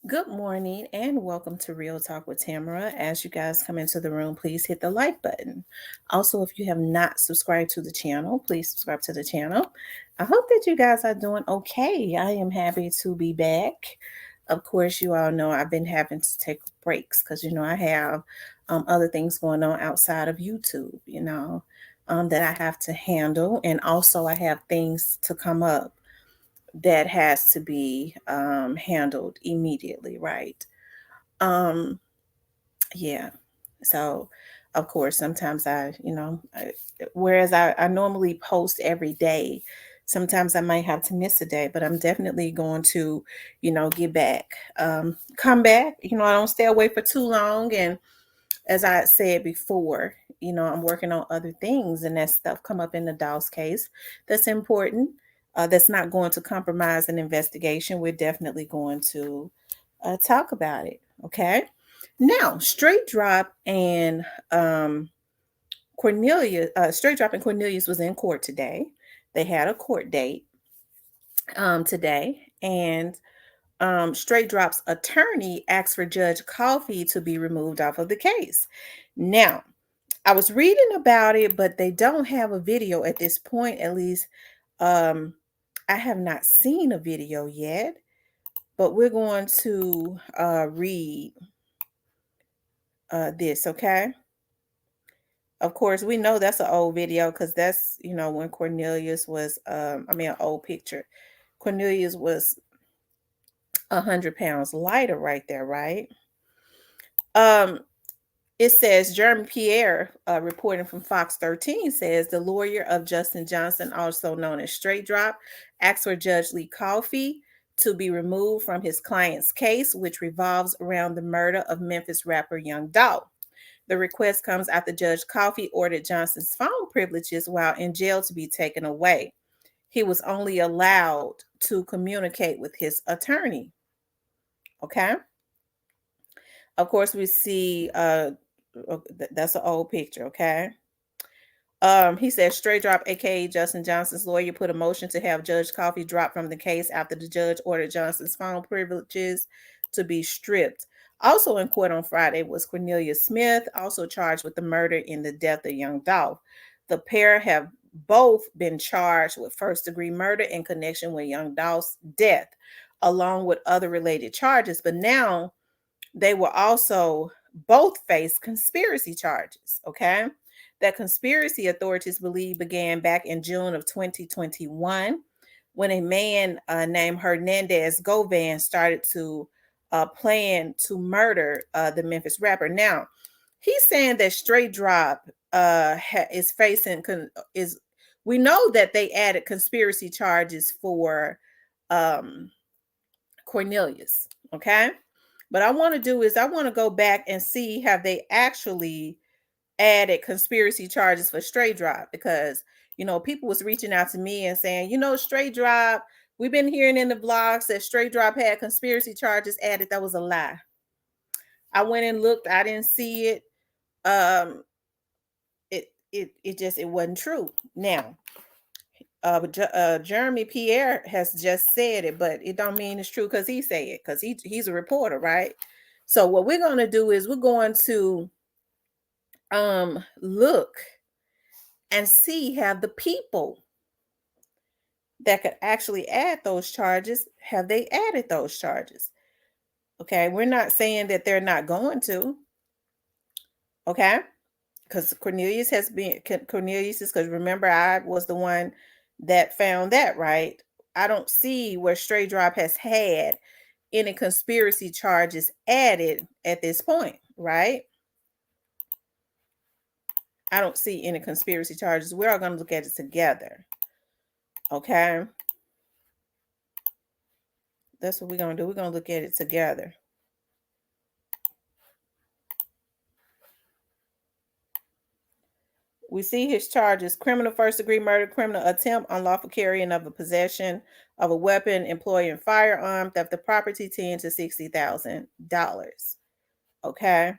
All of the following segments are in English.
Good morning and welcome to Real Talk with Tamara. As you guys come into the room, please hit the like button. Also, if you have not subscribed to the channel, please subscribe to the channel. I hope that you guys are doing okay. I am happy to be back. Of course, you all know I've been having to take breaks because I have other things going on outside of YouTube, that I have to handle. And also, I have things to come up that has to be handled immediately, right? Um, yeah. So, of course, sometimes whereas I normally post every day, sometimes I might have to miss a day, but I'm definitely going to, get back, come back. I don't stay away for too long. And as I said before, I'm working on other things, and that stuff come up in the Dawes case. That's important. That's not going to compromise an investigation. We're definitely going to talk about it. Okay. Now, um, Straight Drop and Cornelius was in court today. They had a court date today, and Straight Drop's attorney asked for Judge Coffey to be removed off of the case. Now, I was reading about it, but they don't have a video at this point. At least, um, I have not seen a video yet. But we're going to read this, okay? Of course, we know that's an old video because that's when Cornelius was. An old picture. Cornelius was 100 pounds lighter right there, right? Um, It says Jeremy Pierre, reporting from Fox 13, says the lawyer of Justin Johnson, also known as Straight Drop, asked for Judge Lee Coffey to be removed from his client's case, which revolves around the murder of Memphis rapper Young Dolph. The request comes after Judge Coffey ordered Johnson's phone privileges while in jail to be taken away. He was only allowed to communicate with his attorney. Okay. Of course, we see that's an old picture, okay? He said Straight Drop, aka Justin Johnson's lawyer, put a motion to have Judge Coffey dropped from the case after the judge ordered Johnson's phone privileges to be stripped. Also in court on Friday was Cornelius Smith, also charged with the murder in the death of Young Dolph. The pair have both been charged with first-degree murder in connection with Young Dolph's death, along with other related charges. But now they will also both face conspiracy charges, okay? That conspiracy authorities believe began back in June of 2021 when a man named Hernandez Govan started to plan to murder the Memphis rapper. Now, he's saying that Straight Drop is facing is we know that they added conspiracy charges for um, Cornelius, okay? But I want to do is I want to go back and see have they actually added conspiracy charges for Straight Drop, because people was reaching out to me and saying, Straight Drop, we've been hearing in the blogs that Straight Drop had conspiracy charges added. That was a lie. I went and looked, I didn't see it. Um it wasn't true. Now, Jeremy Pierre has just said it, but it don't mean it's true because he said it, because he's a reporter, right? So what we're going to do is we're going to look and see have the people that could actually add those charges, have they added those charges? Okay, we're not saying that they're not going to, okay? Because Cornelius is because remember, I was the one that found that, right? I don't see where Straight Drop has had any conspiracy charges added at this point, right? I don't see any conspiracy charges. We're all going to look at it together. Okay. That's what we're going to do. We're going to look at it together. We see his charges: criminal first-degree murder, criminal attempt, unlawful carrying of a possession of a weapon, employing firearm, theft of property, $10,000 to $60,000. Okay.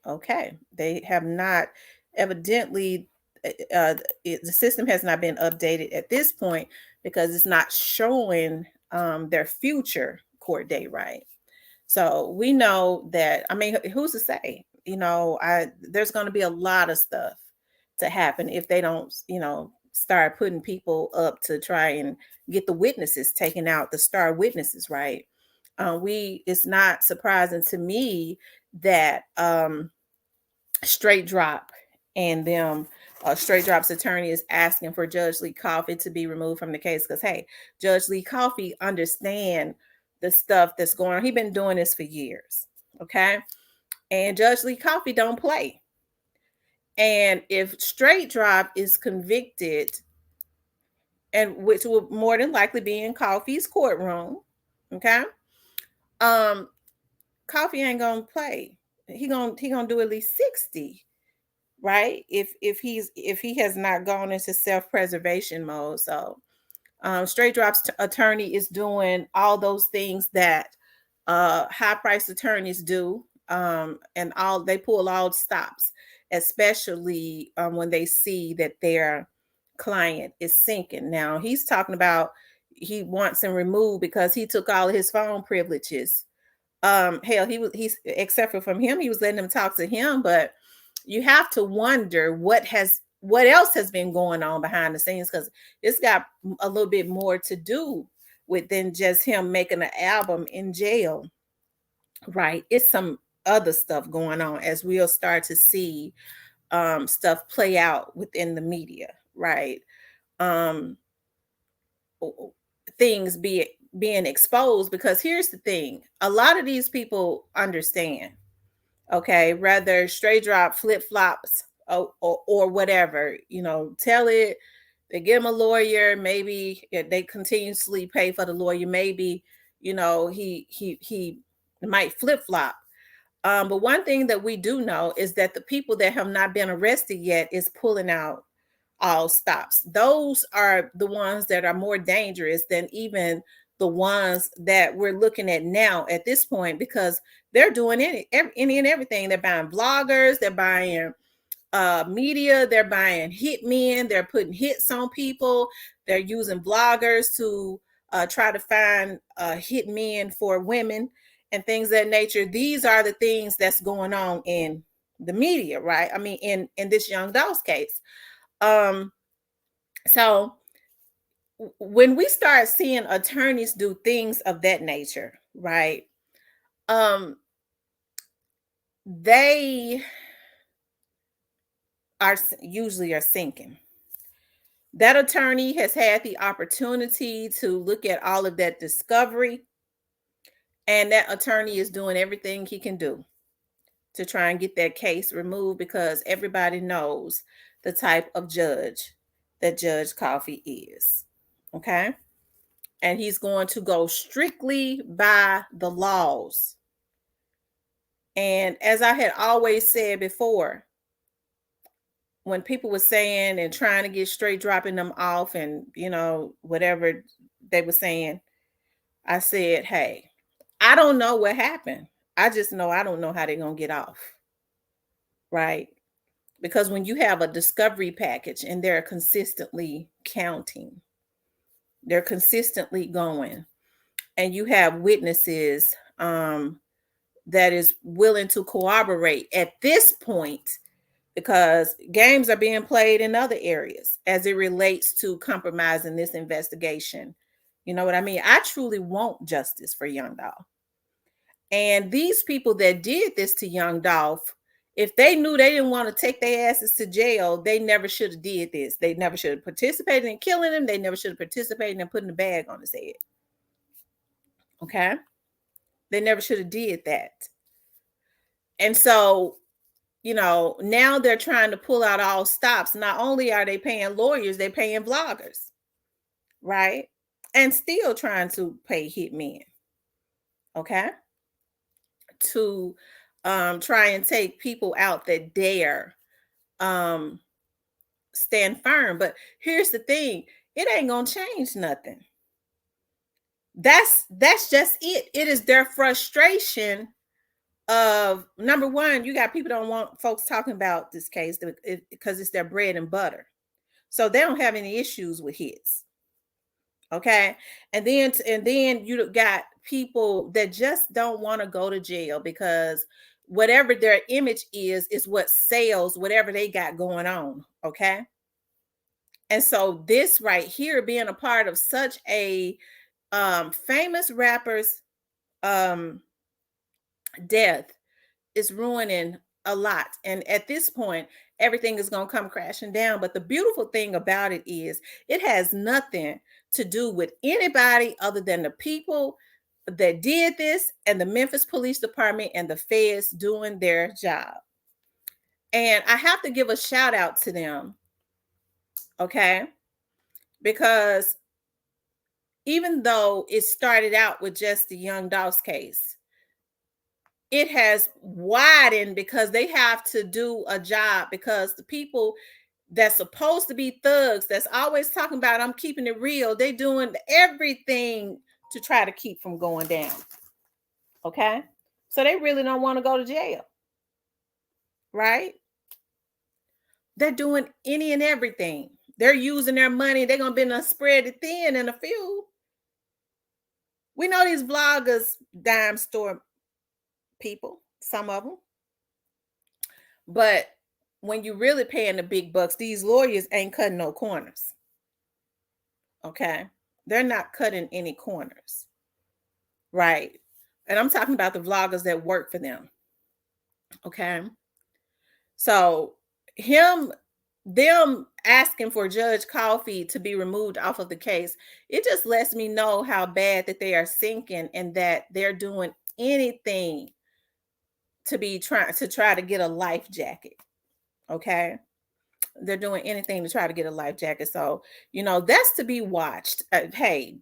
Okay. They have not evidently, the system has not been updated at this point because it's not showing their future court date, right? So we know that, I mean, who's to say? There's going to be a lot of stuff to happen if they don't, start putting people up to try and get the witnesses taken out, the star witnesses, right? It's not surprising to me that Straight Drop and them Straight Drop's attorney is asking for Judge Lee Coffey to be removed from the case because, hey, Judge Lee Coffey understand the stuff that's going on. He's been doing this for years, okay? And Judge Lee Coffey don't play. And if Straight Drop is convicted, and which will more than likely be in Coffey's courtroom, okay? Coffey ain't gonna play. He gonna do at least 60, right? If he has not gone into self-preservation mode. So Straight Drop's attorney is doing all those things that high-priced attorneys do, and they pull all stops, especially when they see that their client is sinking. Now he's talking about he wants him removed because he took all of his phone privileges. Hell, he's except for from him, he was letting them talk to him, but you have to wonder what else has been going on behind the scenes, because it's got a little bit more to do with than just him making an album in jail, right? It's some other stuff going on as we'll start to see stuff play out within the media, right? Things being exposed, because here's the thing, a lot of these people understand, okay, rather Straight Drop flip-flops or whatever, tell it, they give him a lawyer, maybe they continuously pay for the lawyer, maybe he might flip-flop, but one thing that we do know is that the people that have not been arrested yet is pulling out all stops. Those are the ones that are more dangerous than even the ones that we're looking at now at this point, because they're doing any and everything. They're buying bloggers, they're buying media, they're buying hitmen, they're putting hits on people, they're using bloggers to try to find hitmen for women and things of that nature. These are the things that's going on in the media, right? I mean, in this Young Dolph's case. So when we start seeing attorneys do things of that nature, right? They are usually sinking. That attorney has had the opportunity to look at all of that discovery, and that attorney is doing everything he can do to try and get that case removed, because everybody knows the type of judge that Judge Coffey is. Okay. And he's going to go strictly by the laws. And as I had always said before, when people were saying and trying to get Straight Dropping them off and, whatever they were saying, I said, hey, I don't know what happened. I just know I don't know how they're going to get off. Right? Because when you have a discovery package and they're consistently counting, they're consistently going, and you have witnesses that is willing to corroborate at this point, because games are being played in other areas as it relates to compromising this investigation. You know what I mean? I truly want justice for Young Dolph. And these people that did this to Young Dolph, if they knew they didn't want to take their asses to jail, they never should have did this. They never should have participated in killing him. They never should have participated in putting the bag on his head. Okay? They never should have did that. And so, now they're trying to pull out all stops. Not only are they paying lawyers, they're paying bloggers, right? And still trying to pay hitmen, okay? To try and take people out that dare stand firm. But here's the thing, it ain't gonna change nothing. That's just it. It is their frustration of, number one, you got people don't want folks talking about this case because it's their bread and butter. So they don't have any issues with hits. Okay. And then you got people that just don't want to go to jail because whatever their image is what sells whatever they got going on. Okay. And so this right here, being a part of such a famous rapper's um death, is ruining a lot. And at this point, everything is going to come crashing down. But the beautiful thing about it is it has nothing to do with anybody other than the people that did this and the Memphis Police Department and the feds doing their job. And I have to give a shout out to them, okay? Because even though it started out with just the Young Dolph's case, it has widened because they have to do a job, because the people that's supposed to be thugs, that's always talking about I'm keeping it real, they doing everything to try to keep from going down. Okay. So they really don't want to go to jail. Right? They're doing any and everything. They're using their money. They're going to be spread it thin in a few. We know these vloggers, dime store people, some of them. But when you really paying the big bucks, these lawyers ain't cutting no corners. Okay. They're not cutting any corners. Right. And I'm talking about the vloggers that work for them. Okay. So them asking for Judge Coffey to be removed off of the case, it just lets me know how bad that they are sinking and that they're doing anything to try to get a life jacket. Okay. They're doing anything to try to get a life jacket. So, that's to be watched. Hey,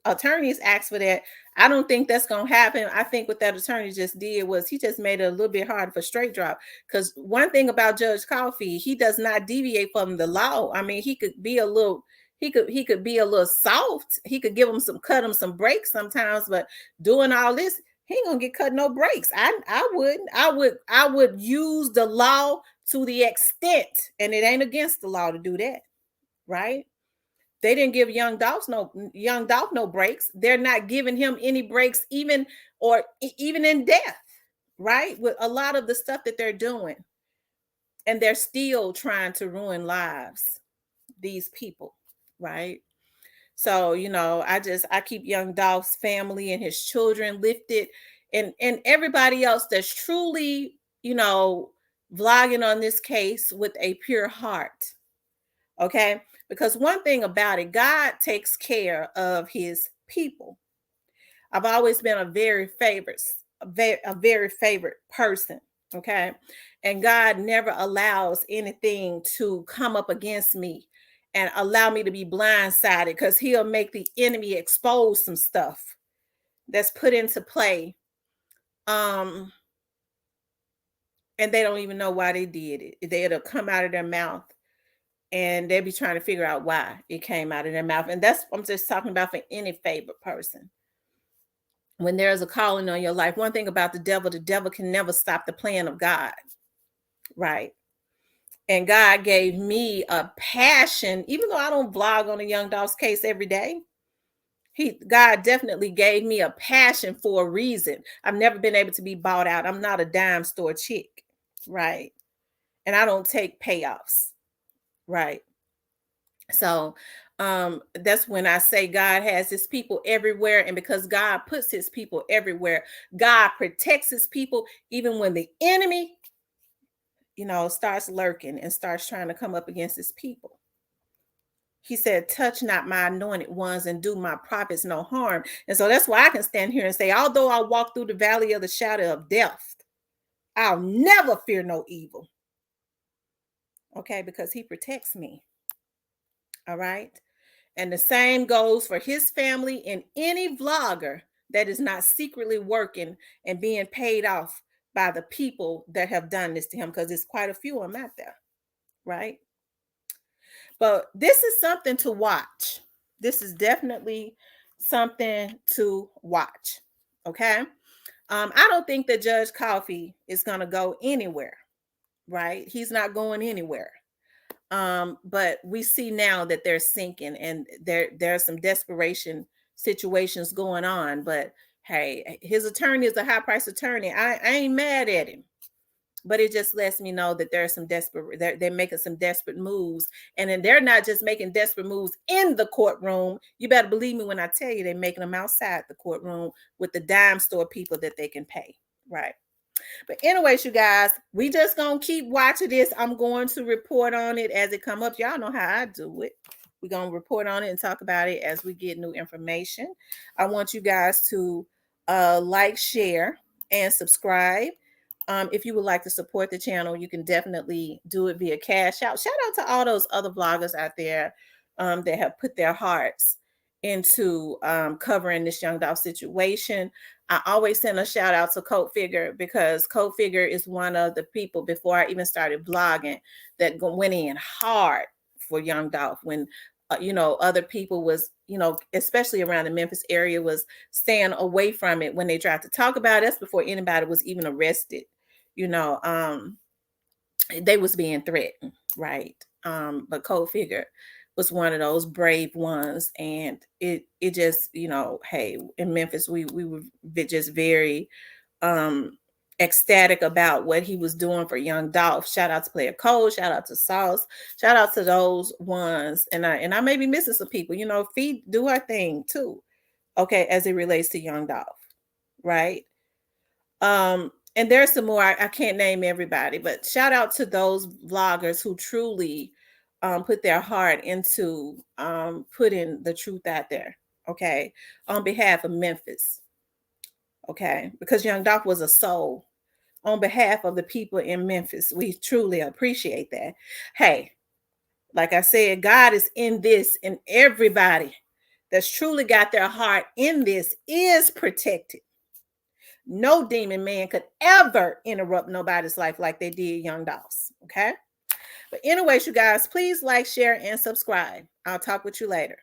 attorneys asked for that. I don't think that's going to happen. I think what that attorney just did was he just made it a little bit hard for straight drop. Because one thing about Judge Coffey, he does not deviate from the law. I mean, he could be a little soft. He could cut him some breaks sometimes, but doing all this, he ain't gonna get cut no breaks. I wouldn't. I would use the law to the extent, and it ain't against the law to do that, right? They didn't give Young Dolph no breaks. They're not giving him any breaks, even in death, right? With a lot of the stuff that they're doing, and they're still trying to ruin lives. These people, right? So I keep Young Dolph's family and his children lifted, and everybody else that's truly vlogging on this case with a pure heart. Okay. Because one thing about it, God takes care of his people. I've always been a very favorite person. Okay. And God never allows anything to come up against me and allow me to be blindsided, because he'll make the enemy expose some stuff that's put into play. And they don't even know why they did it. It'll come out of their mouth, and they'll be trying to figure out why it came out of their mouth. And I'm just talking about for any favorite person. When there's a calling on your life, one thing about the devil can never stop the plan of God. Right. And God gave me a passion, even though I don't vlog on a Young Dolph's case every day. God definitely gave me a passion for a reason. I've never been able to be bought out. I'm not a dime store chick. Right. And I don't take payoffs. Right. So that's when I say God has his people everywhere. And because God puts his people everywhere, God protects his people, even when the enemy, starts lurking and starts trying to come up against his people. He said, touch not my anointed ones and do my prophets no harm. And so that's why I can stand here and say, although I walk through the valley of the shadow of death, I'll never fear no evil. Okay, because he protects me. All right. And the same goes for his family and any vlogger that is not secretly working and being paid off by the people that have done this to him, because there's quite a few of them out there. Right. But this is something to watch. This is definitely something to watch. Okay. I don't think that Judge Coffey is going to go anywhere. Right. He's not going anywhere. But we see now that they're sinking, and there's some desperation situations going on. But hey, his attorney is a high price attorney. I ain't mad at him, but it just lets me know that there's some desperate, they're making some desperate moves. And then they're not just making desperate moves in the courtroom. You better believe me when I tell you they're making them outside the courtroom with the dime store people that they can pay. Right. But anyways, you guys, we just gonna keep watching this. I'm going to report on it as it come up. Y'all know how I do it. We're gonna report on it and talk about it as we get new information. I want you guys to like, share, and subscribe. If you would like to support the channel, you can definitely do it via Cash Out. Shout out to all those other bloggers out there that have put their hearts into covering this Young Dolph situation. I always send a shout out to Coat Figure, because Coat Figure is one of the people before I even started blogging that went in hard for Young Dolph when other people was, especially around the Memphis area, was staying away from it when they tried to talk about it. That's before anybody was even arrested. They was being threatened, right? But Coat Figure was one of those brave ones, and it just, hey, in Memphis we were just very ecstatic about what he was doing for Young Dolph. Shout out to Player Cole, shout out to Sauce, shout out to those ones. And I may be missing some people. Feed do our thing too, okay, as it relates to Young Dolph, right? And there's some more. I can't name everybody, but shout out to those vloggers who truly put their heart into putting the truth out there, okay, on behalf of Memphis, okay, because Young Dolph was a soul. On behalf of the people in Memphis, we truly appreciate that. Hey, like I said, God is in this, and everybody that's truly got their heart in this is protected. No demon man could ever interrupt nobody's life like they did Young Dolph's. Okay. But anyways, you guys, please like, share, and subscribe. I'll talk with you later.